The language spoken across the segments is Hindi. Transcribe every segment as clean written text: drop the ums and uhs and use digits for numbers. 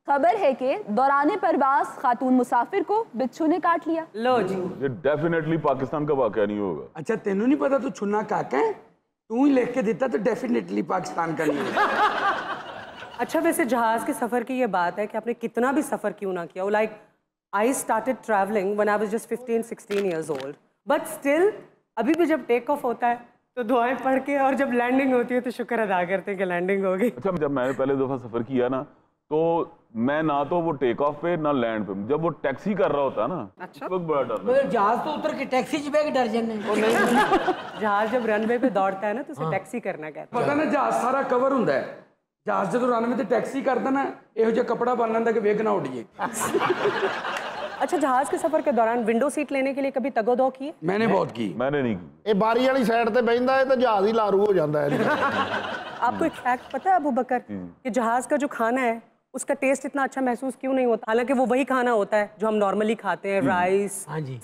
खबर है कि दौरान परवास खातून मुसाफिर को बिच्छू ने काट लिया। लो जी, ये डेफिनेटली पाकिस्तान का वाकया नहीं होगा। अच्छा तेनू नहीं पता तू छुन्ना काका है, तू ही लिख के देता तो डेफिनेटली पाकिस्तान का नहीं होगा। अच्छा वैसे जहाज के सफर की ये बात है कि आपने कितना भी सफर क्यों ना किया हो, like I started travelling when I was just 15-16 years old, but still अभी भी जब टेक ऑफ होता है तो दुआएं पढ़ के, और जब लैंडिंग होती है तो शुक्र अदा करते हैं कि लैंडिंग हो गई। अच्छा जब मैंने पहले दफा सफर किया ना, तो मैं ना तो वो टेक ऑफ पे ना लैंड पे, जब वो टैक्सी कर रहा होता है ना, अच्छा उस वक्त बड़ा डर। जहाज तो उतर के टैक्सी च बैग डर जाने। जहाज जब रनवे पे दौड़ता है ना तो उसे टैक्सी करना कहते हैं। पता ना जहाज सारा कवर ਹੁੰਦਾ है, जहाज जो रनवे ते टैक्सी करता ना ਇਹੋ ਜਿਹਾ कपड़ा बन लेंदा कि वेग ना उड़ जाए। अच्छा जहाज के सफर के दौरान विंडो सीट लेने के लिए कभी तगोदो की? मैंने बहुत की। मैंने नहीं की। ਇਹ ਬਾਰੀ ਵਾਲੀ ਸਾਈਡ ਤੇ ਬੈਠਦਾ ਹੈ ਤਾਂ ਜਹਾਜ਼ ਹੀ ਲਾਰੂ ਹੋ ਜਾਂਦਾ ਹੈ। आपको एक फैक्ट पता है अबू बकर कि जहाज का जो खाना है उसका टेस्ट इतना अच्छा महसूस क्यों नहीं होता? हालांकि वो वही खाना होता है जो हम नॉर्मली खाते हैं, rice,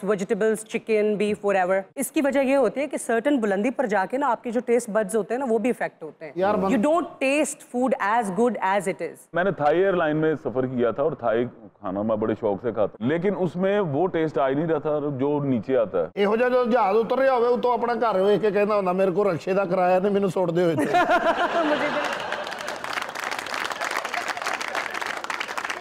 vegetables, chicken, beef, whatever. इसकी वजह ये होती है कि सर्टेन बुलंदी पर जाके ना आपके जो टेस्ट बड्स होते हैं ना वो भी इफेक्ट होते हैं। You don't taste food as good as it is. मैंने थाई एयरलाइन में सफर किया था और थाई खाना मैं बड़े शौक से खाता, लेकिन उसमें वो टेस्ट आ ही नहीं रहा था जो नीचे आता है। ਇਹੋ ਜਿਹਾ ਜਦੋਂ ਜਹਾਜ਼ ਉਤਰ ਰਿਹਾ ਹੋਵੇ ਉਤੋਂ ਆਪਣਾ ਘਰ ਵੇਖ ਕੇ ਕਹਿੰਦਾ ਹੁੰਦਾ ਮੇਰੇ ਕੋਲ ਰਕਸ਼ੇ ਦਾ ਕਿਰਾਇਆ ਨੇ ਮੈਨੂੰ ਸੁੱਟ ਦਿਓ ਇੱਥੇ।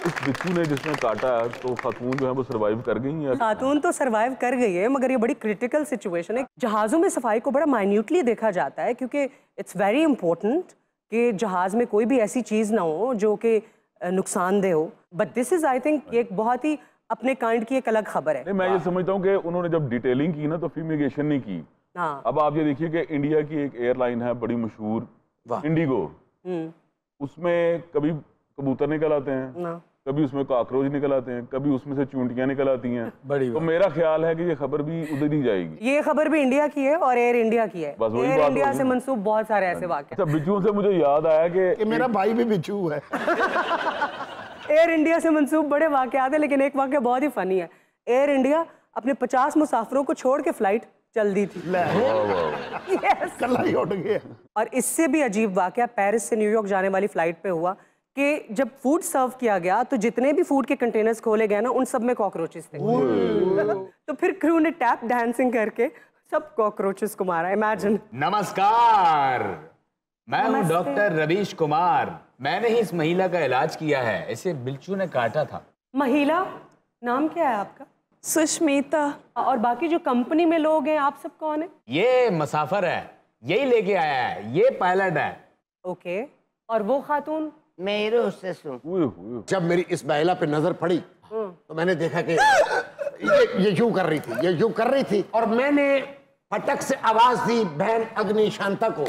इस बिच्छू ने जिसने काटा तो खातून जो है वो सरवाइव कर गई है। खातून तो सरवाइव कर गई है, मगर ये बड़ी क्रिटिकल सिचुएशन है। जहाज़ों में सफाई को बड़ा माइन्यूटली देखा जाता है क्योंकि इट्स वेरी इंपॉर्टेंट कि जहाज़ में कोई भी ऐसी चीज़ ना हो जो कि नुकसानदेह हो। But this is I think एक बहुत ही अपने काइंड की एक अलग खबर है। मैं ये समझता हूँ कि उन्होंने जब डिटेलिंग की ना तो फ्यूमिगेशन नहीं की। हाँ। अब आप ये देखिए कि इंडिया की एक एयरलाइन है बड़ी मशहूर, इंडिगो, उसमें कभी कबूतर निकल आते हैं, कभी उसमें कॉकरोच निकल आते हैं, कभी उसमें से चूंटियां निकल आती हैं। तो मेरा ख्याल है कि ये खबर भी उधर ही जाएगी। ये खबर भी इंडिया की है और एयर इंडिया की है। बस वही एयर बात इंडिया से मंसूब बहुत सारे ऐसे वाक़े। अच्छा बिच्छुओं से मुझे याद आया कि मेरा भाई भी बिच्छू है। एयर इंडिया से मंसूब बड़े वाक़यात हैं, लेकिन एक वाक़या बहुत ही फनी है। एयर इंडिया अपने 50 मुसाफिरों को छोड़ के फ्लाइट चल दी थी। कल्ला ही उठ गया। और इससे भी अजीब वाक़या पेरिस से न्यूयॉर्क जाने वाली फ्लाइट पे हुआ कि जब फूड सर्व किया गया तो जितने भी फूड के कंटेनर्स खोले गए ना उन सब में कॉकरोचेस थे। तो फिर क्रू ने टैप डांसिंग करके सब कॉकरोचेस को मारा। इमेजिन। नमस्कार, मैं हूं डॉक्टर रवीश कुमार। मैंने ही इस महिला का इलाज किया है, इसे बिच्छू ने काटा था। महिला, नाम क्या है आपका? सुष्मिता। और बाकी जो कंपनी में लोग हैं आप सब कौन है? ये मुसाफिर है, यही लेके आया है, ये पायलट है। ओके। और वो खातून? मेरे उससे सुन। जब मेरी इस महिला पे नजर पड़ी तो मैंने देखा कि ये यूं कर रही थी, ये यूं कर रही थी, और मैंने फटक से आवाज दी बहन अग्नि शांता को।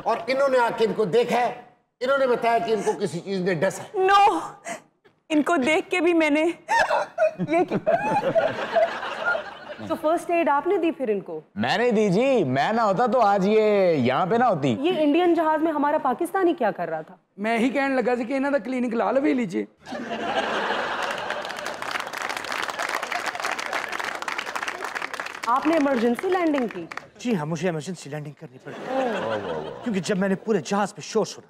और इन्होंने आके इनको देखा, इन्होंने बताया कि इनको किसी चीज ने डसा है। नो, इनको देख के भी मैंने ये तो फर्स्ट एड आपने दी फिर इनको? मैंने दी जी, मैं ना होता तो आज ये यहाँ पे ना होती। ये इंडियन जहाज में हमारा पाकिस्तानी क्या कर रहा था? मैं ही कहने लगा कि इन्हों का क्लिनिक ला लवे लीजिए। आपने इमरजेंसी लैंडिंग की? जी हाँ, मुझे इमरजेंसी लैंडिंग करनी पड़ी क्योंकि जब मैंने पूरे जहाज पे शोर सुना,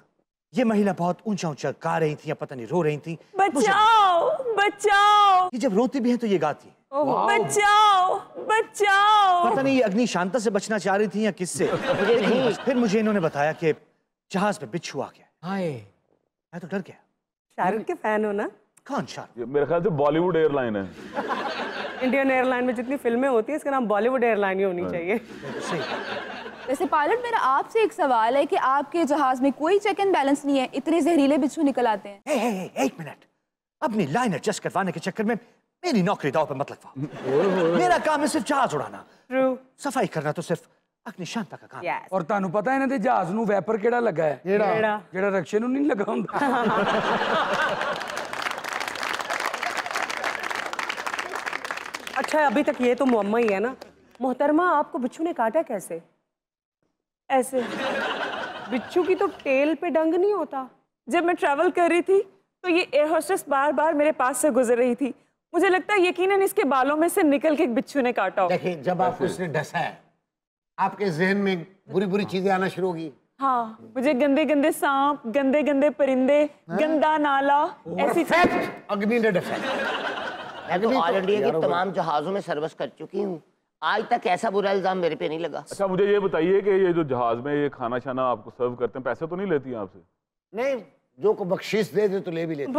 ये महिला बहुत ऊंचा ऊंचा गा रही थी या पता नहीं रो रही थी। बचाओ बचाओ। ये जब रोती भी है तो ये गाती है बचाओ बचाओ। पता नहीं ये अग्नि शांता से बचना चाह रही थी या किससे। फिर मुझे इन्होंने बताया कि जहाज पे बिच्छू आ गया। हाय, मैं तो डर गया। शाहरुख के फैन हो ना? कौन शाहरुख? मेरे ख्याल से बॉलीवुड एयरलाइन है। इंडियन एयरलाइन में जितनी फिल्में होती है इसका नाम बॉलीवुड एयरलाइन ही होनी चाहिए। वैसे पायलट मेरा आपसे एक सवाल है कि आपके जहाज में कोई चेक एंड बैलेंस नहीं है, इतने जहरीले बिच्छू निकल आते हैं। एक मिनट, अपनी लाइन एडजस्ट करवाने के चक्कर में मेरी नौकरी दांव पे मत लगवाओ। मेरा काम है सिर्फ जहाज उड़ाना। सफाई करना तो सिर्फ अग्नि शांता का काम। और तानू पता इन्हां दे जहाज नू वैपर केड़ा लगा है? जेड़ा रक्शे नू नहीं लगा हुंदा। अच्छा अभी तक ये तो मुअम्मा ही है ना। मोहतरमा, आपको बिच्छू ने काटा कैसे? ऐसे बिच्छू की तो टेल पे डंग नहीं होता। जब मैं ट्रैवल कर रही थी तो ये एयर होस्टेस बार बार मेरे पास से गुजर रही थी। मुझे लगता है यकीनन इसके बालों में से निकल के एक बिच्छू ने काटा हो। देखिए, जब आपको इसने डसा है आपके जहन में बुरी बुरी चीजें आना शुरू होगी। हाँ, मुझे गंदे गंदे सांप, गंदे गंदे परिंदे, गंदा नाला, ऐसी अग्नि ने मैं तो ऑल इंडिया के तमाम जहाजों में सर्विस कर चुकी हूँ, आज तक ऐसा बुरा इल्जाम मेरे पे नहीं लगा। अच्छा मुझे ये बताइए कि ये जो जहाज में ये खाना शाना आपको सर्व करते हैं, पैसे तो नहीं लेती हैं आपसे? नहीं, जो को बख्शीश दे दे तो ले भी लेते।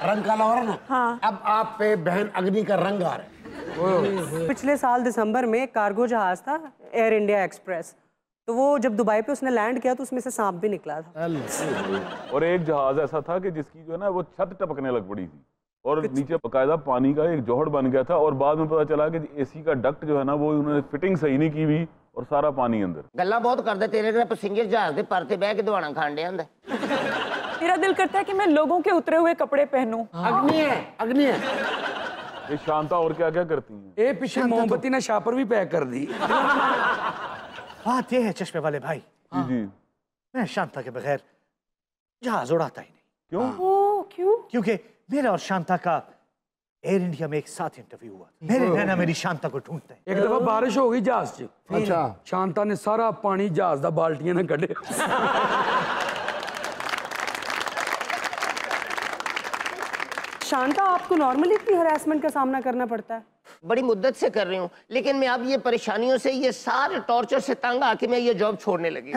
रंग काला हो रहा ना। हाँ। अब आप पे बहन अग्नि का रंग आ रहा है। पिछले साल दिसंबर में कार्गो जहाज था एयर इंडिया एक्सप्रेस, तो वो जब दुबई पे उसने लैंड किया तो उसमें से सांप भी निकला था। और एक जहाज ऐसा था कि जिसकी जो है ना वो छत टपकने लग पड़ी थी और नीचे बकायदा पानी का एक जोहड़ बन गया था, और बाद में पता चला कि एसी का डक्ट जो है ना वो उन्होंने फिटिंग सही नहीं की हुई और सारा पानी अंदर। गल्ला बहुत करदे तेरे घर पैसेंजर जहाज दे पर ते बह के दवाना खान दे आंदा। मेरा दिल करता है कि मैं लोगों के उतरे हुए कपड़े पहनूं। अग्नि है, अग्नि है। ये शांता और क्या क्या करती हैं? ये पीछे मोमबत्ती ने शापर भी पैक कर दी। बात ये है चश्मे वाले भाई, जी जी, मैं शांता के बगैर जहाज उड़ाता ही नहीं। क्यों? क्यों? क्योंकि मेरा और शांता का एयर इंडिया में एक साथ इंटरव्यू हुआ। मेरे नैना मेरी शांता को ढूंढते हैं। एक दफा बारिश हो गई जहाज च, अच्छा, शांता ने सारा पानी जहाज दा बाल्टियां ना कढ़े। शांता, आपको नॉर्मली इतनी हरासमेंट का सामना करना पड़ता है? बड़ी मुद्दत से कर रही हूँ, लेकिन मैं अब ये परेशानियों से, ये सारे टॉर्चर से तंग आके मैं ये जॉब छोड़ने लगी।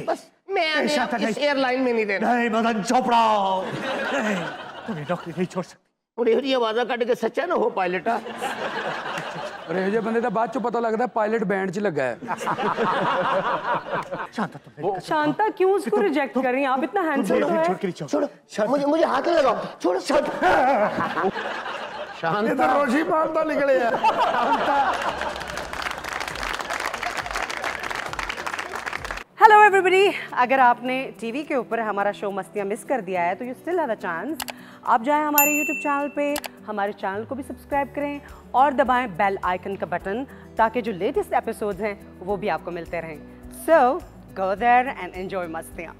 बस मैं अब इस एयरलाइन में नहीं देना। नहीं मदन चोपड़ा, तुम्हें नौकरी नहीं छोड़ सकती। उन्हें आवाजा कट के सच्चा ना हो पायलटा। और ये बंदे का बाद चो पता लगता है पायलट बैंड च लगा है। शांता तुम शांता क्यों उसको रिजेक्ट कर रही हैं? आप इतना हैंडसम तो है। छोड़ो, मुझे हाथ नहीं लगाओ, छोड़ो। शांता रोशी मारता निकले यार। हेलो एवरीबॉडी, अगर आपने टीवी के ऊपर हमारा शो मस्तियाँ मिस कर दिया है तो you still have a chance. आप जाएं हमारे यूट्यूब चैनल पे, हमारे चैनल को भी सब्सक्राइब करें और दबाएं बेल आइकन का बटन, ताकि जो लेटेस्ट एपिसोड्स हैं वो भी आपको मिलते रहें। सो गो देयर एंड एंजॉय मस्तियाँ।